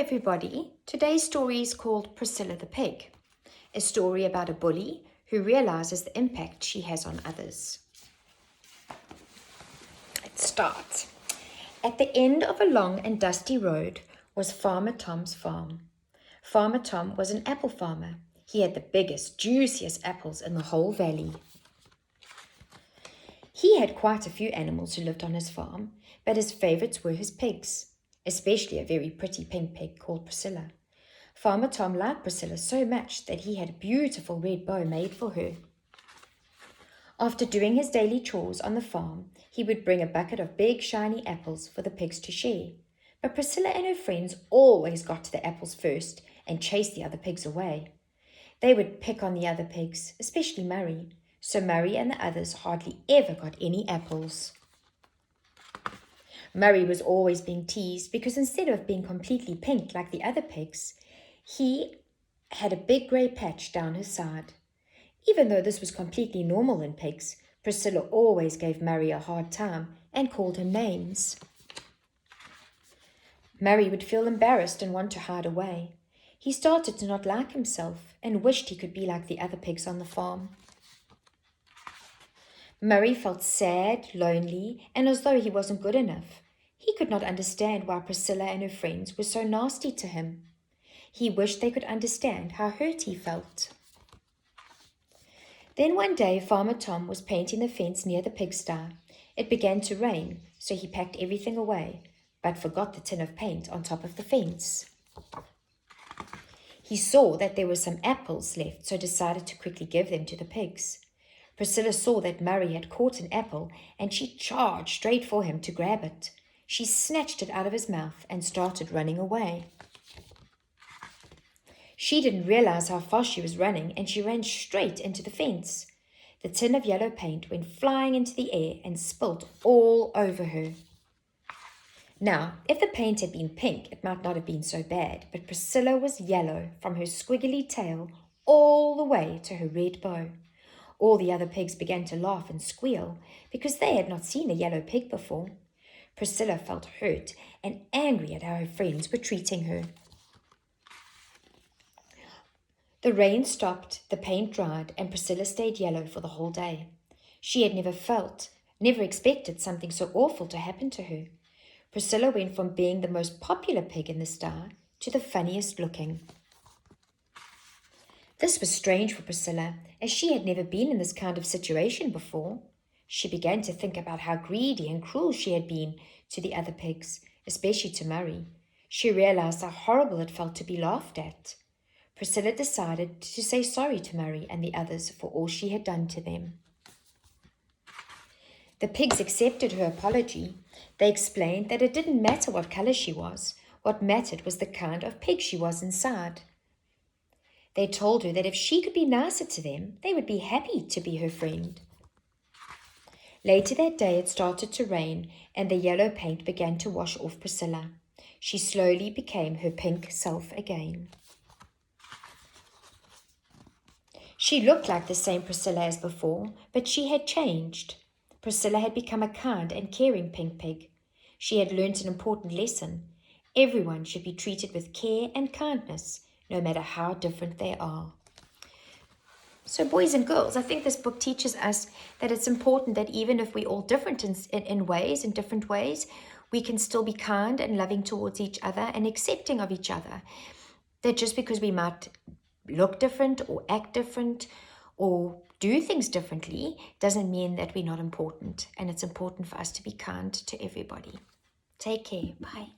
everybody. Today's story is called Priscilla the Pig, a story about a bully who realizes the impact she has on others. Let's start. At the end of a long and dusty road was Farmer Tom's farm. Farmer Tom was an apple farmer. He had the biggest, juiciest apples in the whole valley. He had quite a few animals who lived on his farm, but his favorites were his pigs, especially a very pretty pink pig called Priscilla. Farmer Tom liked Priscilla so much that he had a beautiful red bow made for her. After doing his daily chores on the farm, he would bring a bucket of big shiny apples for the pigs to share. But Priscilla and her friends always got to the apples first and chased the other pigs away. They would pick on the other pigs, especially Murray, so Murray and the others hardly ever got any apples. Murray was always being teased because instead of being completely pink like the other pigs, he had a big grey patch down his side. Even though this was completely normal in pigs, Priscilla always gave Murray a hard time and called him names. Murray would feel embarrassed and want to hide away. He started to not like himself and wished he could be like the other pigs on the farm. Murray felt sad, lonely, and as though he wasn't good enough. He could not understand why Priscilla and her friends were so nasty to him. He wished they could understand how hurt he felt. Then one day, Farmer Tom was painting the fence near the pigsty. It began to rain, so he packed everything away, but forgot the tin of paint on top of the fence. He saw that there were some apples left, so decided to quickly give them to the pigs. Priscilla saw that Murray had caught an apple, and she charged straight for him to grab it. She snatched it out of his mouth and started running away. She didn't realize how fast she was running, and she ran straight into the fence. The tin of yellow paint went flying into the air and spilt all over her. Now, if the paint had been pink, it might not have been so bad, but Priscilla was yellow from her squiggly tail all the way to her red bow. All the other pigs began to laugh and squeal because they had not seen a yellow pig before. Priscilla felt hurt and angry at how her friends were treating her. The rain stopped, the paint dried, and Priscilla stayed yellow for the whole day. She had never expected something so awful to happen to her. Priscilla went from being the most popular pig in the sty to the funniest looking. This was strange for Priscilla, as she had never been in this kind of situation before. She began to think about how greedy and cruel she had been to the other pigs, especially to Murray. She realized how horrible it felt to be laughed at. Priscilla decided to say sorry to Murray and the others for all she had done to them. The pigs accepted her apology. They explained that it didn't matter what color she was. What mattered was the kind of pig she was inside. They told her that if she could be nicer to them, they would be happy to be her friend. Later that day it started to rain and the yellow paint began to wash off Priscilla. She slowly became her pink self again. She looked like the same Priscilla as before, but she had changed. Priscilla had become a kind and caring pink pig. She had learnt an important lesson. Everyone should be treated with care and kindness, no matter how different they are. So boys and girls, I think this book teaches us that it's important that even if we're all different in different ways, we can still be kind and loving towards each other and accepting of each other. That just because we might look different or act different or do things differently doesn't mean that we're not important. And it's important for us to be kind to everybody. Take care. Bye.